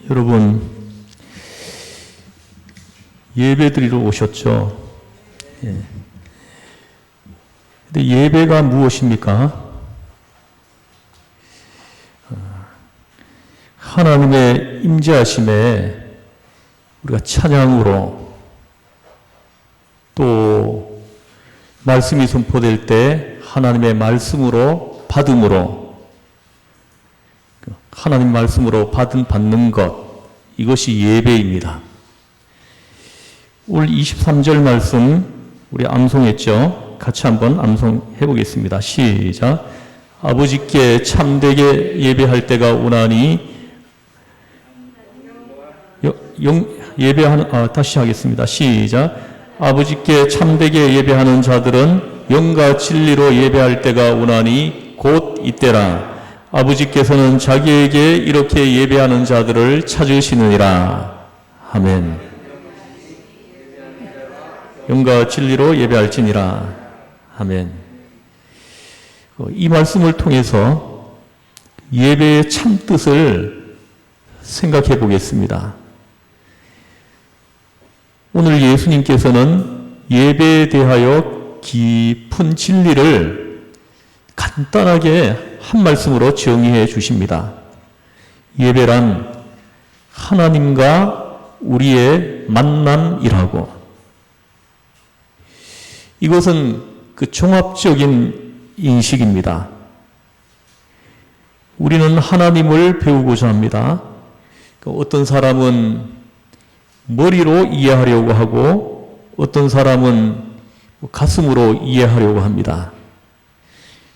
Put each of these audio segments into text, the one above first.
여러분, 예배드리러 오셨죠? 예. 근데 예배가 무엇입니까? 하나님의 임재하심에 우리가 찬양으로, 또 말씀이 선포될 때 하나님의 말씀으로 받음으로, 하나님 말씀으로 받는 것, 이것이 예배입니다. 오늘 23절 말씀 우리 암송했죠? 같이 한번 암송해 보겠습니다. 시작. 아버지께 참되게 예배할 때가 오나니 다시 하겠습니다. 시작. 아버지께 참되게 예배하는 자들은 영과 진리로 예배할 때가 오나니 곧 이때라. 아버지께서는 자기에게 이렇게 예배하는 자들을 찾으시느니라. 아멘. 영과 진리로 예배할지니라. 아멘. 이 말씀을 통해서 예배의 참뜻을 생각해 보겠습니다. 오늘 예수님께서는 예배에 대하여 깊은 진리를 간단하게 한 말씀으로 정의해 주십니다. 예배란 하나님과 우리의 만남이라고. 이것은 그 종합적인 인식입니다. 우리는 하나님을 배우고자 합니다. 어떤 사람은 머리로 이해하려고 하고 어떤 사람은 가슴으로 이해하려고 합니다.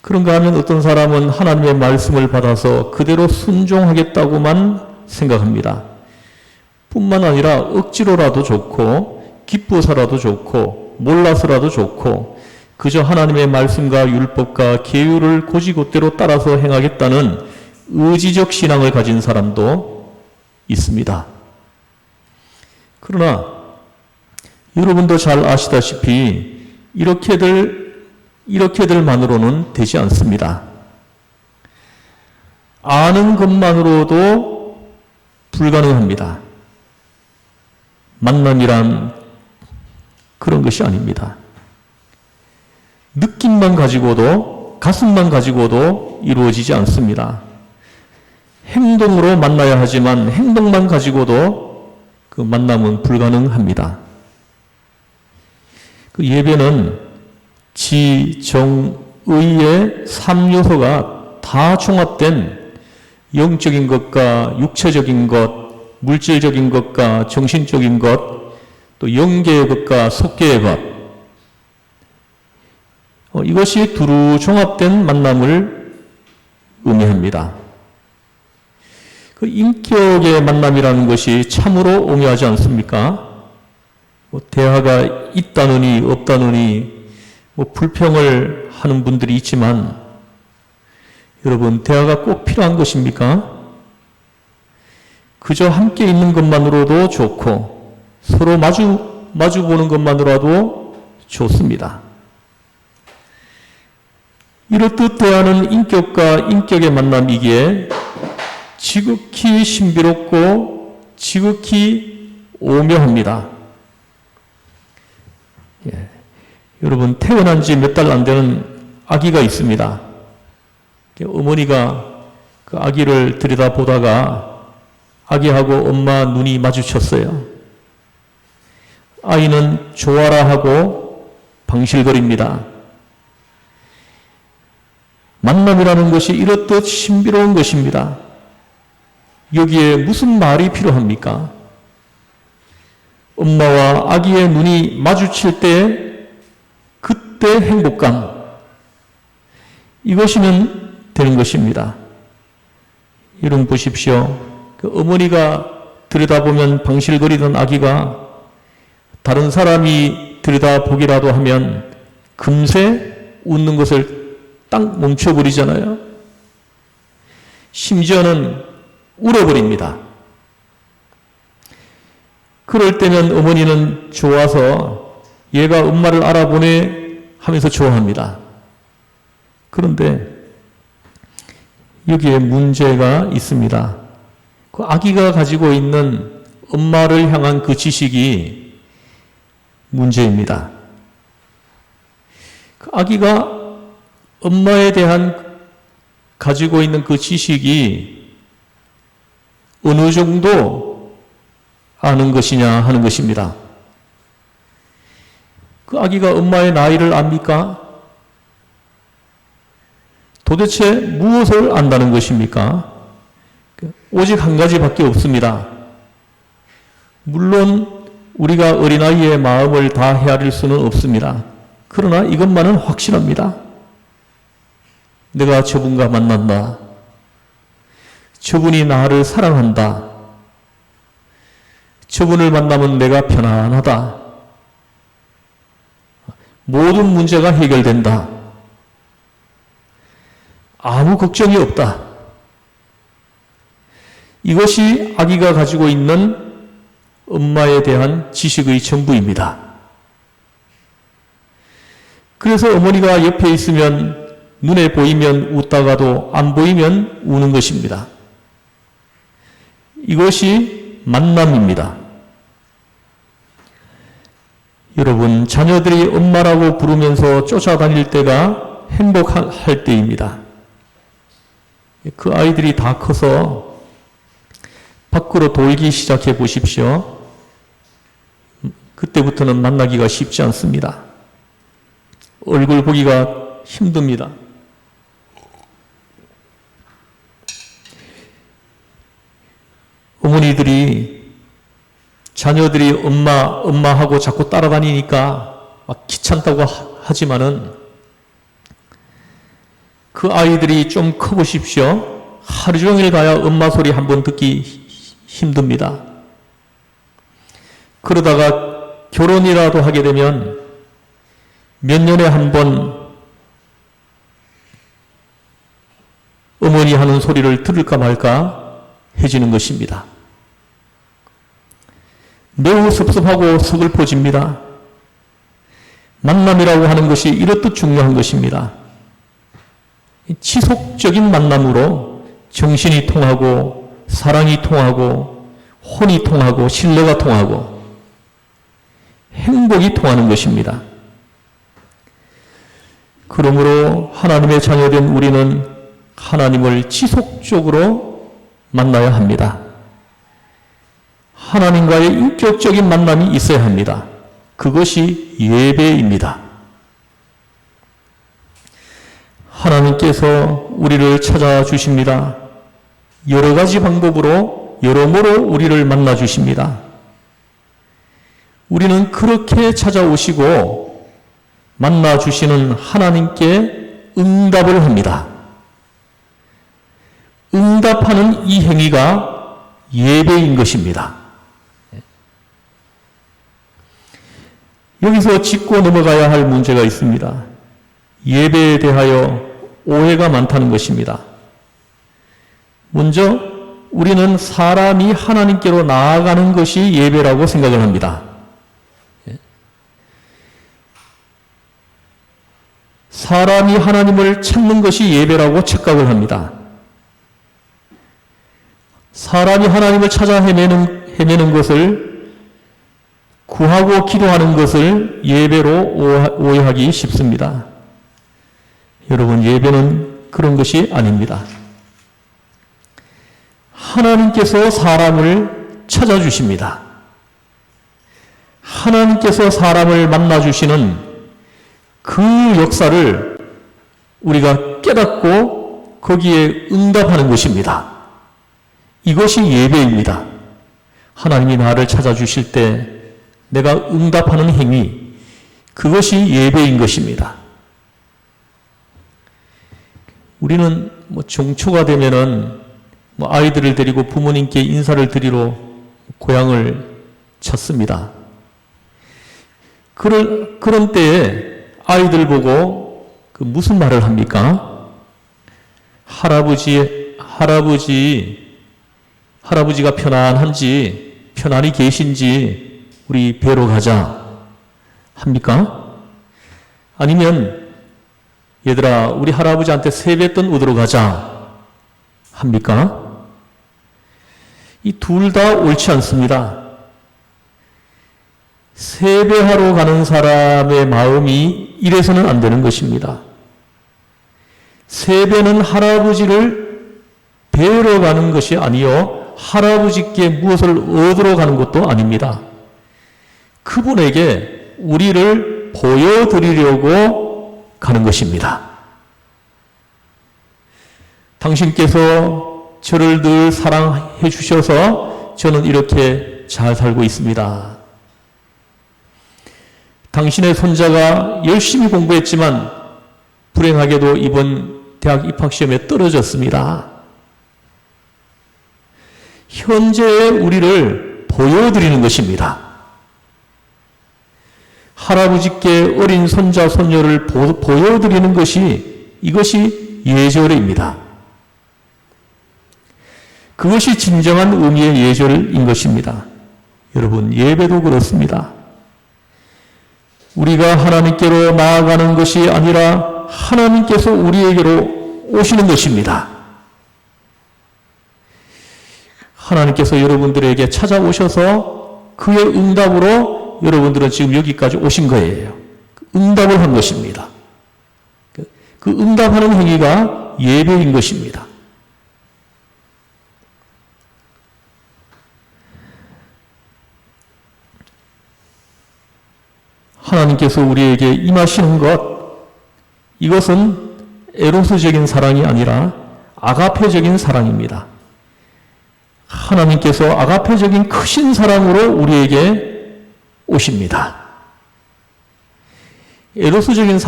그런가 하면 어떤 사람은 하나님의 말씀을 받아서 그대로 순종하겠다고만 생각합니다. 뿐만 아니라 억지로라도 좋고 기뻐서라도 좋고 몰라서라도 좋고 그저 하나님의 말씀과 율법과 계율을 곧이곧대로 따라서 행하겠다는 의지적 신앙을 가진 사람도 있습니다. 그러나 여러분도 잘 아시다시피 이렇게들만으로는 되지 않습니다. 아는 것만으로도 불가능합니다. 만남이란 그런 것이 아닙니다. 느낌만 가지고도, 가슴만 가지고도 이루어지지 않습니다. 행동으로 만나야 하지만 행동만 가지고도 그 만남은 불가능합니다. 그 예배는 지, 정, 의의 3요소가 다 종합된 영적인 것과 육체적인 것, 물질적인 것과 정신적인 것, 또 영계의 것과 속계의 것, 이것이 두루 종합된 만남을 의미합니다. 그 인격의 만남이라는 것이 참으로 오묘하지 않습니까? 대화가 있다느니 없다느니 불평을 하는 분들이 있지만 여러분, 대화가 꼭 필요한 것입니까? 그저 함께 있는 것만으로도 좋고 서로 마주 보는 것만으로도 좋습니다. 이렇듯 대하는 인격과 인격의 만남이기에 지극히 신비롭고 지극히 오묘합니다. 예. 여러분, 태어난 지 몇 달 안 되는 아기가 있습니다. 어머니가 그 아기를 들여다보다가 아기하고 엄마 눈이 마주쳤어요. 아이는 좋아라 하고 방실거립니다. 만남이라는 것이 이렇듯 신비로운 것입니다. 여기에 무슨 말이 필요합니까? 엄마와 아기의 눈이 마주칠 때 그때 행복감, 이것이면 되는 것입니다. 여러분 보십시오. 그 어머니가 들여다보면 방실거리던 아기가 다른 사람이 들여다보기라도 하면 금세 웃는 것을 딱 멈춰버리잖아요. 심지어는 울어버립니다. 그럴 때면 어머니는 좋아서 얘가 엄마를 알아보네 하면서 좋아합니다. 그런데 여기에 문제가 있습니다. 그 아기가 가지고 있는 엄마를 향한 그 지식이 문제입니다. 그 아기가 엄마에 대한 가지고 있는 그 지식이 어느 정도 아는 것이냐 하는 것입니다. 그 아기가 엄마의 나이를 압니까? 도대체 무엇을 안다는 것입니까? 오직 한 가지밖에 없습니다. 물론 우리가 어린아이의 마음을 다 헤아릴 수는 없습니다. 그러나 이것만은 확실합니다. 내가 저분과 만난다. 저분이 나를 사랑한다. 저분을 만나면 내가 편안하다. 모든 문제가 해결된다. 아무 걱정이 없다. 이것이 아기가 가지고 있는 엄마에 대한 지식의 전부입니다. 그래서 어머니가 옆에 있으면 눈에 보이면 웃다가도 안 보이면 우는 것입니다. 이것이 만남입니다. 여러분, 자녀들이 엄마라고 부르면서 쫓아다닐 때가 행복할 때입니다. 그 아이들이 다 커서 밖으로 돌기 시작해 보십시오. 그때부터는 만나기가 쉽지 않습니다. 얼굴 보기가 힘듭니다. 어머니들이 자녀들이 엄마하고 자꾸 따라다니니까 막 귀찮다고 하지만은 그 아이들이 좀 커보십시오. 하루 종일 가야 엄마 소리 한번 듣기 힘듭니다. 그러다가 결혼이라도 하게 되면 몇 년에 한 번 어머니 하는 소리를 들을까 말까 해지는 것입니다. 매우 섭섭하고 서글퍼집니다. 만남이라고 하는 것이 이렇듯 중요한 것입니다. 지속적인 만남으로 정신이 통하고 사랑이 통하고 혼이 통하고 신뢰가 통하고 행복이 통하는 것입니다. 그러므로 하나님의 자녀된 우리는 하나님을 지속적으로 만나야 합니다. 하나님과의 인격적인 만남이 있어야 합니다. 그것이 예배입니다. 하나님께서 우리를 찾아주십니다. 여러 가지 방법으로 여러모로 우리를 만나주십니다. 우리는 그렇게 찾아오시고 만나주시는 하나님께 응답을 합니다. 응답하는 이 행위가 예배인 것입니다. 여기서 짚고 넘어가야 할 문제가 있습니다. 예배에 대하여 오해가 많다는 것입니다. 먼저 우리는 사람이 하나님께로 나아가는 것이 예배라고 생각을 합니다. 사람이 하나님을 찾는 것이 예배라고 착각을 합니다. 사람이 하나님을 찾아 헤매는 것을 구하고 기도하는 것을 예배로 오해하기 쉽습니다. 여러분, 예배는 그런 것이 아닙니다. 하나님께서 사람을 찾아주십니다. 하나님께서 사람을 만나주시는 그 역사를 우리가 깨닫고 거기에 응답하는 것입니다. 이것이 예배입니다. 하나님이 나를 찾아주실 때 내가 응답하는 행위, 그것이 예배인 것입니다. 우리는 종초가 되면은 아이들을 데리고 부모님께 인사를 드리러 고향을 찾습니다. 그런 때에 아이들 보고 무슨 말을 합니까? 할아버지가 편안히 계신지 우리 뵈러 가자 합니까? 아니면 얘들아 우리 할아버지한테 세뱃돈 얻으러 가자 합니까? 이 둘 다 옳지 않습니다. 세배하러 가는 사람의 마음이 이래서는 안 되는 것입니다. 세배는 할아버지를 뵈러 가는 것이 아니요 할아버지께 무엇을 얻으러 가는 것도 아닙니다. 그분에게 우리를 보여드리려고 가는 것입니다. 당신께서 저를 늘 사랑해 주셔서 저는 이렇게 잘 살고 있습니다. 당신의 손자가 열심히 공부했지만 불행하게도 이번 대학 입학시험에 떨어졌습니다. 현재의 우리를 보여드리는 것입니다. 할아버지께 어린 손자, 손녀를 보여드리는 것이 이것이 예절입니다. 그것이 진정한 의미의 예절인 것입니다. 여러분, 예배도 그렇습니다. 우리가 하나님께로 나아가는 것이 아니라 하나님께서 우리에게로 오시는 것입니다. 하나님께서 여러분들에게 찾아오셔서 그의 응답으로 여러분들은 지금 여기까지 오신 거예요. 응답을 한 것입니다. 그 응답하는 행위가 예배인 것입니다. 하나님께서 우리에게 임하시는 것, 이것은 에로스적인 사랑이 아니라 아가페적인 사랑입니다. 하나님께서 아가페적인 크신 사랑으로 우리에게 오십니다. 에로스적인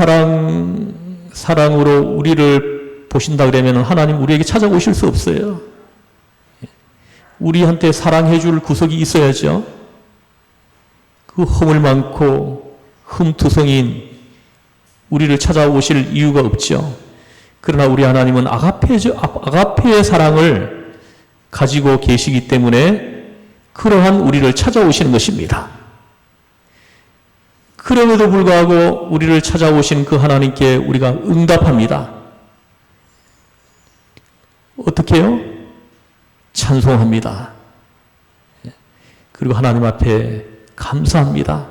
사랑으로 우리를 보신다 그러면 하나님 우리에게 찾아오실 수 없어요. 우리한테 사랑해 줄 구석이 있어야죠. 그 허물 많고 흠투성인 우리를 찾아오실 이유가 없죠. 그러나 우리 하나님은 아가페의 사랑을 가지고 계시기 때문에 그러한 우리를 찾아오시는 것입니다. 그럼에도 불구하고 우리를 찾아오신 그 하나님께 우리가 응답합니다. 어떻게 해요? 찬송합니다. 그리고 하나님 앞에 감사합니다.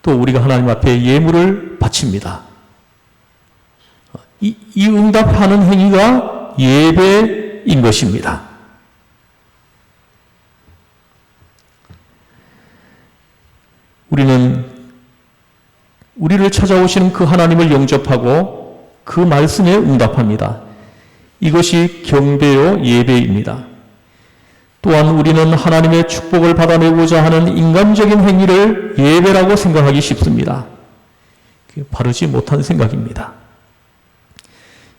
또 우리가 하나님 앞에 예물을 바칩니다. 이 응답하는 행위가 예배인 것입니다. 우리는 우리를 찾아오시는 그 하나님을 영접하고 그 말씀에 응답합니다. 이것이 경배요 예배입니다. 또한 우리는 하나님의 축복을 받아내고자 하는 인간적인 행위를 예배라고 생각하기 쉽습니다. 바르지 못한 생각입니다.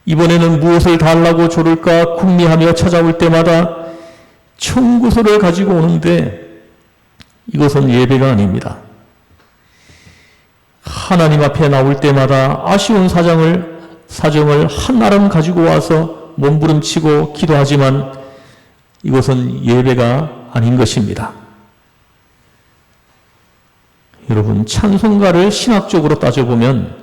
이번에는 무엇을 달라고 조를까 궁리하며 찾아올 때마다 청구서를 가지고 오는데 이것은 예배가 아닙니다. 하나님 앞에 나올 때마다 아쉬운 사정을 한나름 가지고 와서 몸부림치고 기도하지만 이것은 예배가 아닌 것입니다. 여러분, 찬송가를 신학적으로 따져보면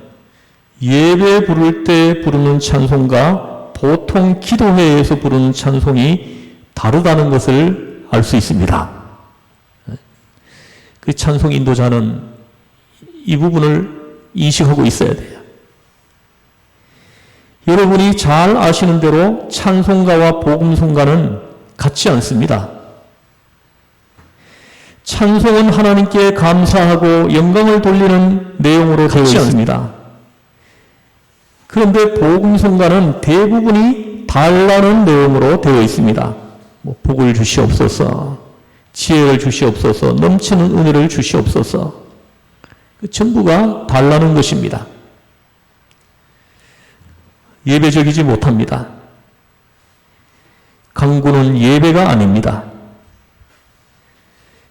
예배 부를 때 부르는 찬송가, 보통 기도회에서 부르는 찬송이 다르다는 것을 알 수 있습니다. 그 찬송 인도자는 이 부분을 인식하고 있어야 돼요. 여러분이 잘 아시는 대로 찬송가와 복음송가는 같지 않습니다. 찬송은 하나님께 감사하고 영광을 돌리는 내용으로 되어 있습니다. 그런데 복음송가는 대부분이 달라는 내용으로 되어 있습니다. 복을 주시옵소서, 지혜를 주시옵소서, 넘치는 은혜를 주시옵소서. 전부가 달라는 것입니다. 예배적이지 못합니다. 강구는 예배가 아닙니다.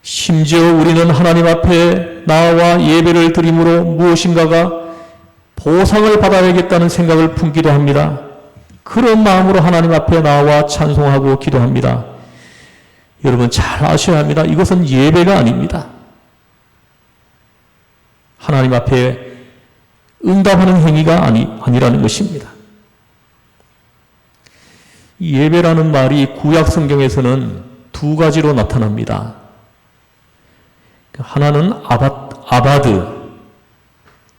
심지어 우리는 하나님 앞에 나와 예배를 드림으로 무엇인가가 보상을 받아야겠다는 생각을 품기도 합니다. 그런 마음으로 하나님 앞에 나와 찬송하고 기도합니다. 여러분 잘 아셔야 합니다. 이것은 예배가 아닙니다. 하나님 앞에 응답하는 행위가 아니라는 것입니다. 이 예배라는 말이 구약 성경에서는 두 가지로 나타납니다. 하나는 아바드,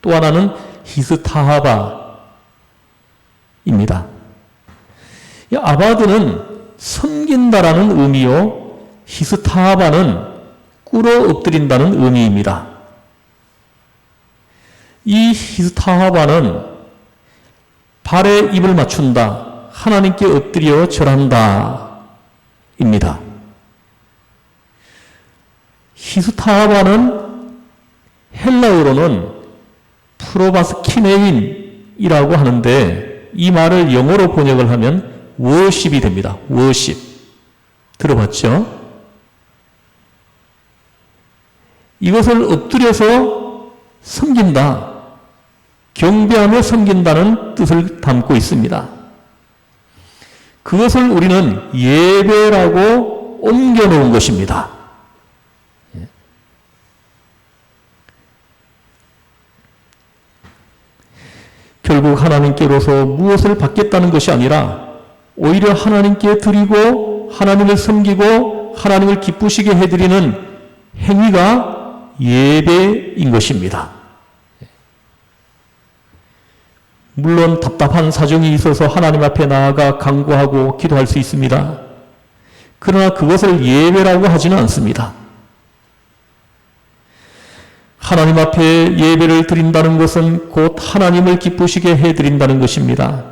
또 하나는 히스타하바입니다. 이 아바드는 섬긴다라는 의미요, 히스타하바는 꿇어 엎드린다는 의미입니다. 이 히스타하바는 발에 입을 맞춘다, 하나님께 엎드려 절한다 입니다. 히스타하바는 헬라어로는 프로바스키네인이라고 하는데, 이 말을 영어로 번역을 하면 워십이 됩니다. 워십. 들어봤죠? 이것을 엎드려서 섬긴다, 경배하며 섬긴다는 뜻을 담고 있습니다. 그것을 우리는 예배라고 옮겨놓은 것입니다. 결국 하나님께로서 무엇을 받겠다는 것이 아니라 오히려 하나님께 드리고 하나님을 섬기고 하나님을 기쁘시게 해드리는 행위가 예배인 것입니다. 물론 답답한 사정이 있어서 하나님 앞에 나아가 간구하고 기도할 수 있습니다. 그러나 그것을 예배라고 하지는 않습니다. 하나님 앞에 예배를 드린다는 것은 곧 하나님을 기쁘시게 해드린다는 것입니다.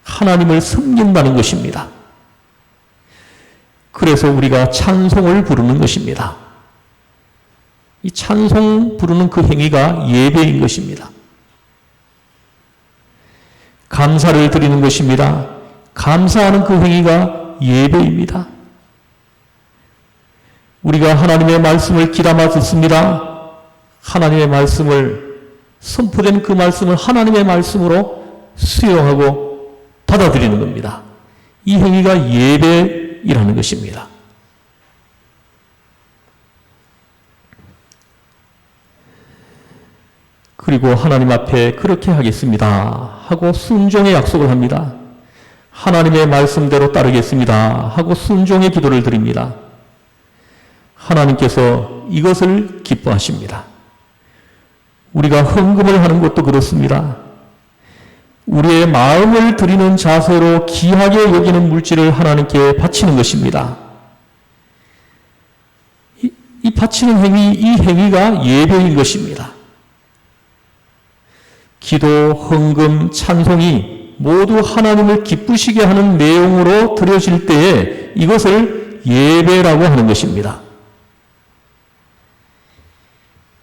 하나님을 섬긴다는 것입니다. 그래서 우리가 찬송을 부르는 것입니다. 이 찬송 부르는 그 행위가 예배인 것입니다. 감사를 드리는 것입니다. 감사하는 그 행위가 예배입니다. 우리가 하나님의 말씀을 귀담아 듣습니다. 하나님의 말씀을, 선포된 그 말씀을 하나님의 말씀으로 수용하고 받아들이는 겁니다. 이 행위가 예배이라는 것입니다. 그리고 하나님 앞에 그렇게 하겠습니다 하고 순종의 약속을 합니다. 하나님의 말씀대로 따르겠습니다 하고 순종의 기도를 드립니다. 하나님께서 이것을 기뻐하십니다. 우리가 헌금을 하는 것도 그렇습니다. 우리의 마음을 드리는 자세로 귀하게 여기는 물질을 하나님께 바치는 것입니다. 이 바치는 행위, 이 행위가 예배인 것입니다. 기도, 헌금, 찬송이 모두 하나님을 기쁘시게 하는 내용으로 드려질 때에 이것을 예배라고 하는 것입니다.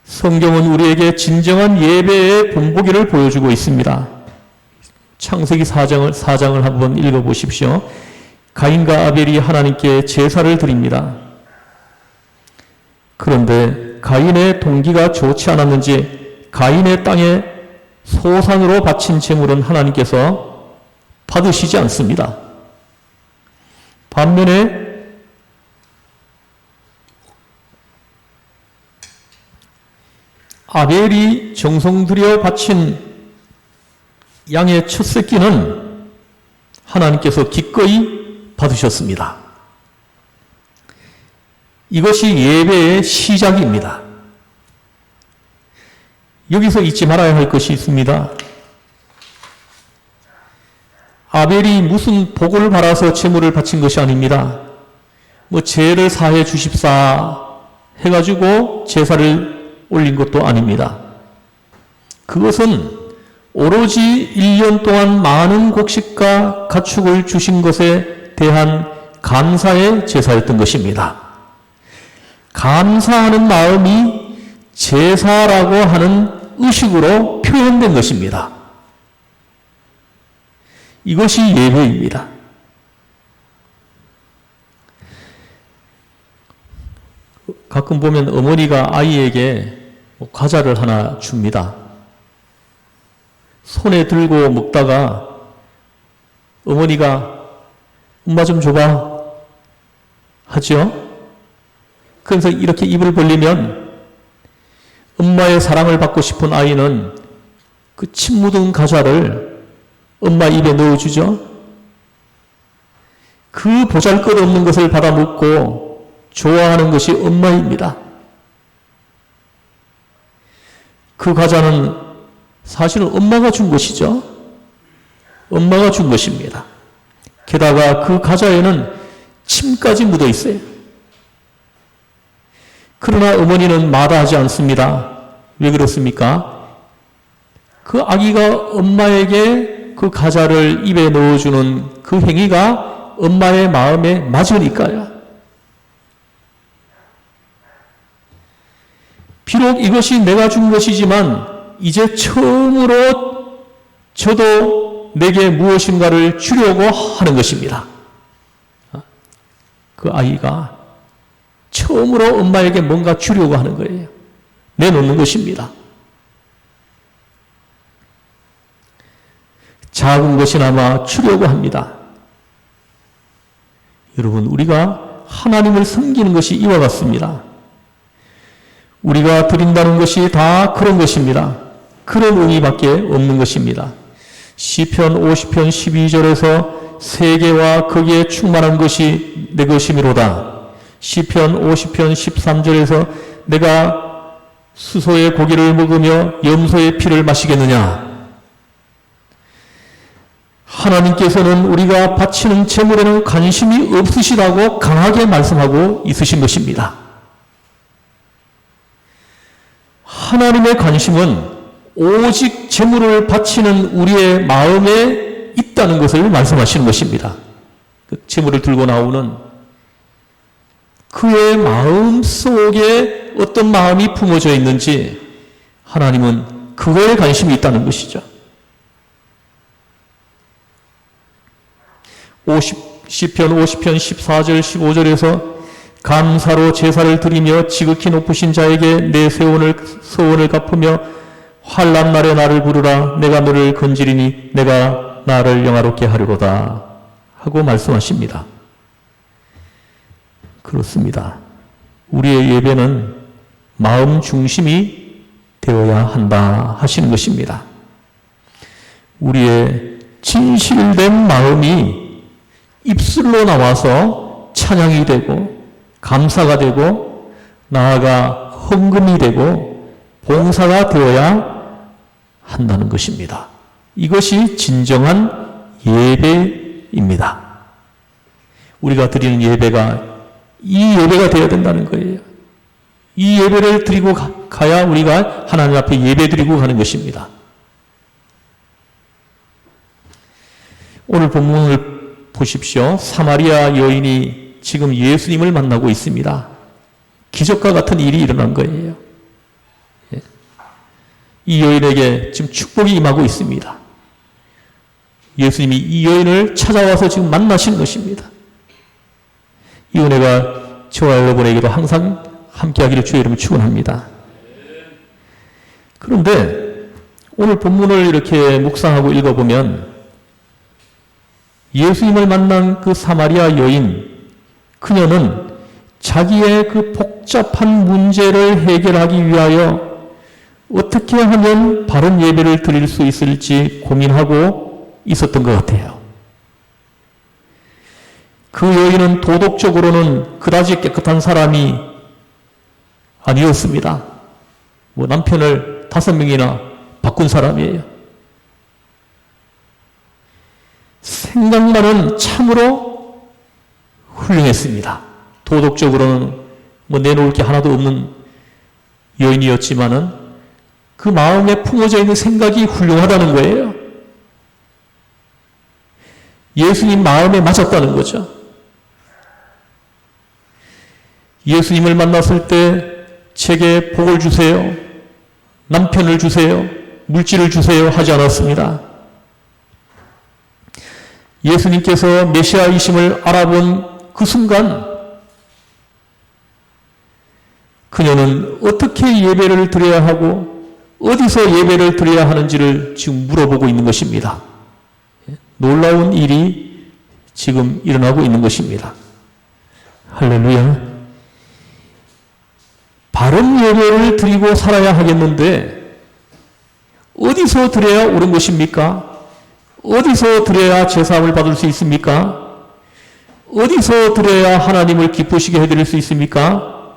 성경은 우리에게 진정한 예배의 본보기를 보여주고 있습니다. 창세기 4장을 한번 읽어보십시오. 가인과 아벨이 하나님께 제사를 드립니다. 그런데 가인의 동기가 좋지 않았는지 가인의 땅에 소산으로 바친 제물은 하나님께서 받으시지 않습니다. 반면에 아벨이 정성 들여 바친 양의 첫 새끼는 하나님께서 기꺼이 받으셨습니다. 이것이 예배의 시작입니다. 여기서 잊지 말아야 할 것이 있습니다. 아벨이 무슨 복을 바라서 제물을 바친 것이 아닙니다. 죄를 사해 주십사 해가지고 제사를 올린 것도 아닙니다. 그것은 오로지 1년 동안 많은 곡식과 가축을 주신 것에 대한 감사의 제사였던 것입니다. 감사하는 마음이 제사라고 하는 의식으로 표현된 것입니다. 이것이 예배입니다. 가끔 보면 어머니가 아이에게 과자를 하나 줍니다. 손에 들고 먹다가 어머니가 엄마 좀 줘봐 하죠. 그래서 이렇게 입을 벌리면 엄마의 사랑을 받고 싶은 아이는 그 침 묻은 과자를 엄마 입에 넣어주죠. 그 보잘것없는 것을 받아 먹고 좋아하는 것이 엄마입니다. 그 과자는 사실은 엄마가 준 것이죠. 엄마가 준 것입니다. 게다가 그 과자에는 침까지 묻어 있어요. 그러나 어머니는 마다하지 않습니다. 왜 그렇습니까? 그 아기가 엄마에게 그 과자를 입에 넣어주는 그 행위가 엄마의 마음에 맞으니까요. 비록 이것이 내가 준 것이지만 이제 처음으로 저도 내게 무엇인가를 주려고 하는 것입니다. 그 아이가 처음으로 엄마에게 뭔가 주려고 하는 거예요. 내놓는 것입니다. 작은 것이나마 주려고 합니다. 여러분, 우리가 하나님을 섬기는 것이 이와 같습니다. 우리가 드린다는 것이 다 그런 것입니다. 그런 의미밖에 없는 것입니다. 시편 50편 12절에서 세계와 거기에 충만한 것이 내 것이미로다. 시편 50편 13절에서 내가 수소의 고기를 먹으며 염소의 피를 마시겠느냐. 하나님께서는 우리가 바치는 제물에는 관심이 없으시다고 강하게 말씀하고 있으신 것입니다. 하나님의 관심은 오직 제물을 바치는 우리의 마음에 있다는 것을 말씀하시는 것입니다. 그 제물을 들고 나오는 그의 마음 속에 어떤 마음이 품어져 있는지 하나님은 그거에 관심이 있다는 것이죠. 시편 50편 14절 15절에서 감사로 제사를 드리며 지극히 높으신 자에게 내 소원을 갚으며 환난 날에 나를 부르라. 내가 너를 건지리니 내가 나를 영화롭게 하리로다 하고 말씀하십니다. 그렇습니다. 우리의 예배는 마음 중심이 되어야 한다 하시는 것입니다. 우리의 진실된 마음이 입술로 나와서 찬양이 되고 감사가 되고 나아가 헌금이 되고 봉사가 되어야 한다는 것입니다. 이것이 진정한 예배입니다. 우리가 드리는 예배가 이 예배가 되어야 된다는 거예요. 이 예배를 드리고 가야 우리가 하나님 앞에 예배 드리고 가는 것입니다. 오늘 본문을 보십시오. 사마리아 여인이 지금 예수님을 만나고 있습니다. 기적과 같은 일이 일어난 거예요. 이 여인에게 지금 축복이 임하고 있습니다. 예수님이 이 여인을 찾아와서 지금 만나시는 것입니다. 이 은혜가 저와 여러분에게도 항상 함께하기를 주의 이름으로 축원합니다. 그런데 오늘 본문을 이렇게 묵상하고 읽어보면 예수님을 만난 그 사마리아 여인, 그녀는 자기의 그 복잡한 문제를 해결하기 위하여 어떻게 하면 바른 예배를 드릴 수 있을지 고민하고 있었던 것 같아요. 그 여인은 도덕적으로는 그다지 깨끗한 사람이 아니었습니다. 남편을 5명이나 바꾼 사람이에요. 생각만은 참으로 훌륭했습니다. 도덕적으로는 내놓을 게 하나도 없는 여인이었지만은 그 마음에 품어져 있는 생각이 훌륭하다는 거예요. 예수님 마음에 맞았다는 거죠. 예수님을 만났을 때 제게 복을 주세요, 남편을 주세요, 물질을 주세요 하지 않았습니다. 예수님께서 메시아이심을 알아본 그 순간 그녀는 어떻게 예배를 드려야 하고 어디서 예배를 드려야 하는지를 지금 물어보고 있는 것입니다. 놀라운 일이 지금 일어나고 있는 것입니다. 할렐루야. 바른 예배를 드리고 살아야 하겠는데 어디서 드려야 옳은 것입니까? 어디서 드려야 제사함을 받을 수 있습니까? 어디서 드려야 하나님을 기쁘시게 해드릴 수 있습니까?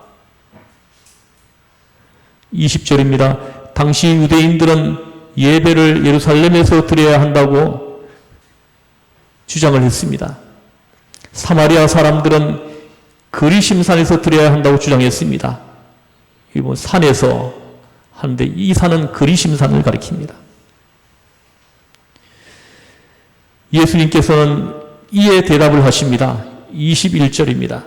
20절입니다. 당시 유대인들은 예배를 예루살렘에서 드려야 한다고 주장을 했습니다. 사마리아 사람들은 그리심산에서 드려야 한다고 주장했습니다. 이 산에서 하는데 이 산은 그리심산을 가리킵니다. 예수님께서는 이에 대답을 하십니다. 21절입니다.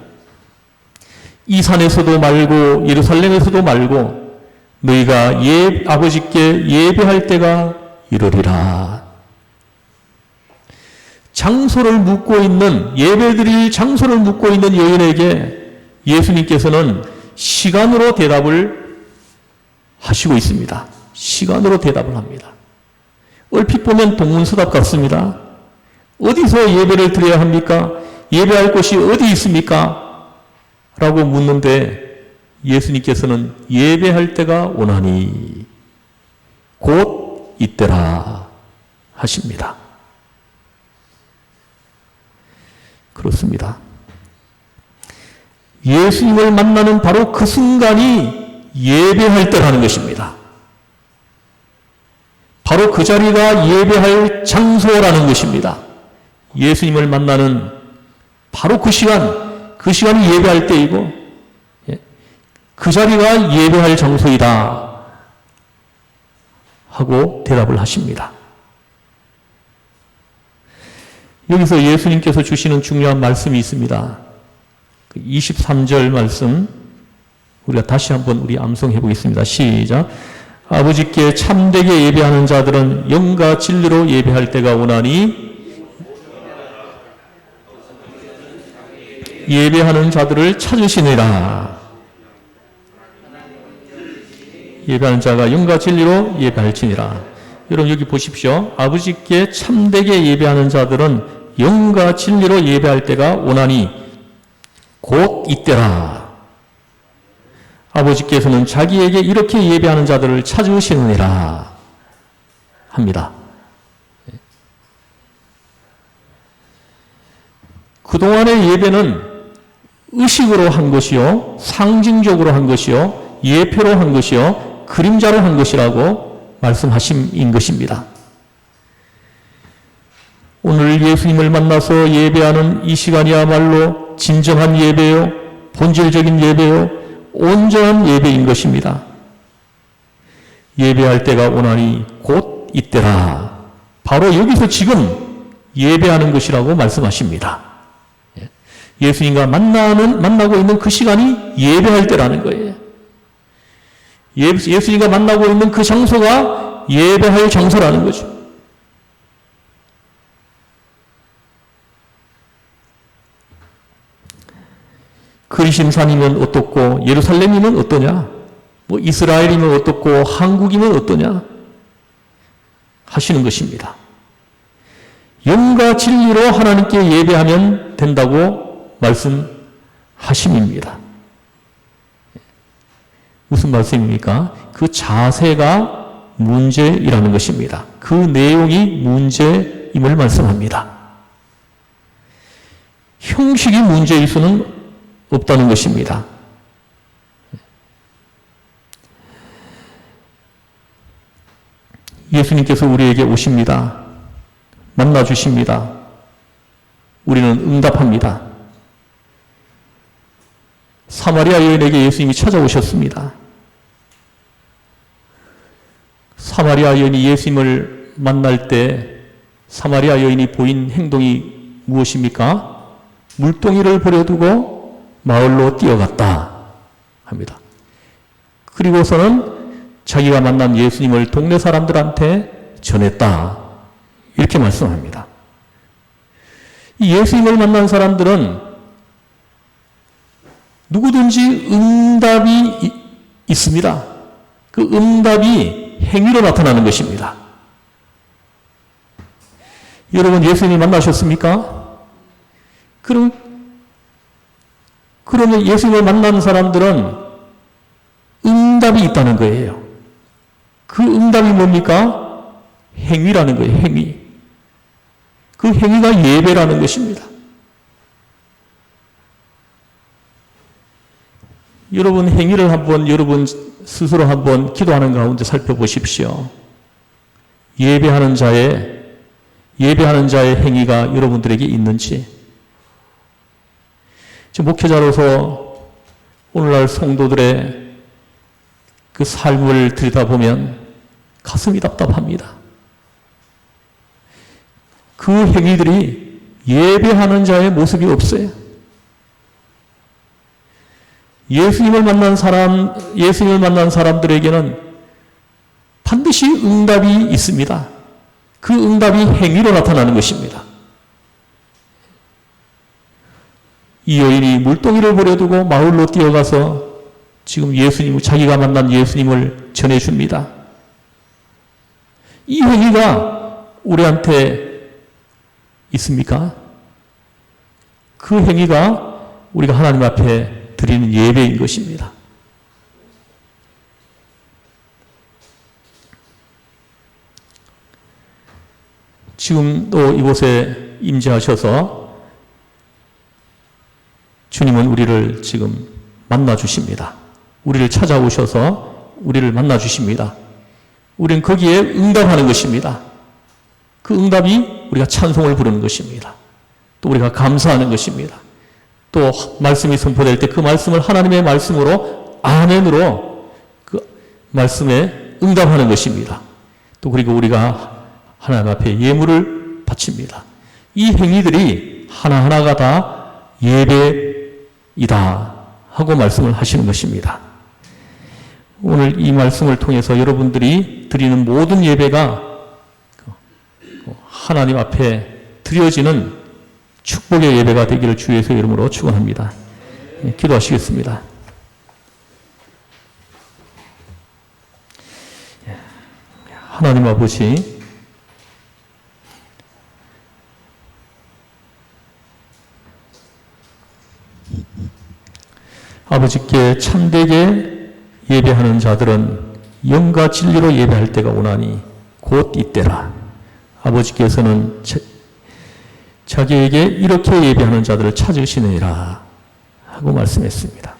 이 산에서도 말고 예루살렘에서도 말고 너희가 아버지께 예배할 때가 이르리라. 장소를 묻고 있는, 예배드릴 장소를 묻고 있는 여인에게 예수님께서는 시간으로 대답을 하시고 있습니다. 시간으로 대답을 합니다. 얼핏 보면 동문서답 같습니다. 어디서 예배를 드려야 합니까? 예배할 곳이 어디 있습니까? 라고 묻는데 예수님께서는 예배할 때가 오나니 곧 이때라 하십니다. 그렇습니다. 예수님을 만나는 바로 그 순간이 예배할 때라는 것입니다. 바로 그 자리가 예배할 장소라는 것입니다. 예수님을 만나는 바로 그 시간이 예배할 때이고, 그 자리가 예배할 장소이다 하고 대답을 하십니다. 여기서 예수님께서 주시는 중요한 말씀이 있습니다. 23절 말씀 우리가 다시 한번 우리 암송해 보겠습니다. 시작. 아버지께 참되게 예배하는 자들은 영과 진리로 예배할 때가 오나니 예배하는 자들을 찾으시니라. 예배하는 자가 영과 진리로 예배할지니라. 여러분 여기 보십시오. 아버지께 참되게 예배하는 자들은 영과 진리로 예배할 때가 오나니 곧 이때라. 아버지께서는 자기에게 이렇게 예배하는 자들을 찾으시느니라 합니다. 그동안의 예배는 의식으로 한 것이요, 상징적으로 한 것이요, 예표로 한 것이요, 그림자로 한 것이라고 말씀하신 것입니다. 오늘 예수님을 만나서 예배하는 이 시간이야말로 진정한 예배요, 본질적인 예배요, 온전한 예배인 것입니다. 예배할 때가 오나니 곧 이때라. 바로 여기서 지금 예배하는 것이라고 말씀하십니다. 예수님과 만나고 있는 그 시간이 예배할 때라는 거예요. 예수님과 만나고 있는 그 장소가 예배할 장소라는 거죠. 그리심산이면 어떻고 예루살렘이면 어떠냐? 뭐 이스라엘이면 어떻고 한국이면 어떠냐? 하시는 것입니다. 영과 진리로 하나님께 예배하면 된다고 말씀하심입니다. 무슨 말씀입니까? 그 자세가 문제이라는 것입니다. 그 내용이 문제임을 말씀합니다. 형식이 문제일 수는 없다는 것입니다. 예수님께서 우리에게 오십니다. 만나주십니다. 우리는 응답합니다. 사마리아 여인에게 예수님이 찾아오셨습니다. 사마리아 여인이 예수님을 만날 때 사마리아 여인이 보인 행동이 무엇입니까? 물동이를 버려두고 마을로 뛰어갔다 합니다. 그리고서는 자기가 만난 예수님을 동네 사람들한테 전했다. 이렇게 말씀합니다. 이 예수님을 만난 사람들은 누구든지 응답이 있습니다. 그 응답이 행위로 나타나는 것입니다. 여러분 예수님 만나셨습니까? 그러면 예수님을 만난 사람들은 응답이 있다는 거예요. 그 응답이 뭡니까? 행위라는 거예요. 행위. 그 행위가 예배라는 것입니다. 여러분 행위를 한번 여러분 스스로 한번 기도하는 가운데 살펴보십시오. 예배하는 자의 행위가 여러분들에게 있는지. 목회자로서 오늘날 성도들의 그 삶을 들여다보면 가슴이 답답합니다. 그 행위들이 예배하는 자의 모습이 없어요. 예수님을 만난 사람들에게는 반드시 응답이 있습니다. 그 응답이 행위로 나타나는 것입니다. 이 여인이 물동이를 버려두고 마을로 뛰어가서 지금 자기가 만난 예수님을 전해줍니다. 이 행위가 우리한테 있습니까? 그 행위가 우리가 하나님 앞에 드리는 예배인 것입니다. 지금 또 이곳에 임재하셔서 주님은 우리를 지금 만나 주십니다. 우리를 찾아오셔서 우리를 만나 주십니다. 우리는 거기에 응답하는 것입니다. 그 응답이 우리가 찬송을 부르는 것입니다. 또 우리가 감사하는 것입니다. 또 말씀이 선포될 때 그 말씀을 하나님의 말씀으로 아멘으로 그 말씀에 응답하는 것입니다. 또 그리고 우리가 하나님 앞에 예물을 바칩니다. 이 행위들이 하나하나가 다 예배이다 하고 말씀을 하시는 것입니다. 오늘 이 말씀을 통해서 여러분들이 드리는 모든 예배가 하나님 앞에 드려지는 축복의 예배가 되기를 주 예수의 이름으로 축원합니다. 기도하시겠습니다. 하나님 아버지, 아버지께 참되게 예배하는 자들은 영과 진리로 예배할 때가 오나니 곧 이때라. 아버지께서는 자기에게 이렇게 예배하는 자들을 찾으시느니라 하고 말씀했습니다.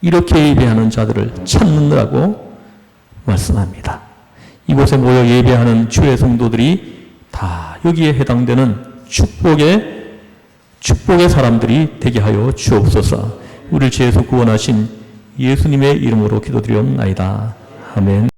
이렇게 예배하는 자들을 찾느라고 말씀합니다. 이곳에 모여 예배하는 주의 성도들이 다 여기에 해당되는 축복의 사람들이 되게 하여 주옵소서. 우리를 죄에서 구원하신 예수님의 이름으로 기도드리옵나이다. 아멘.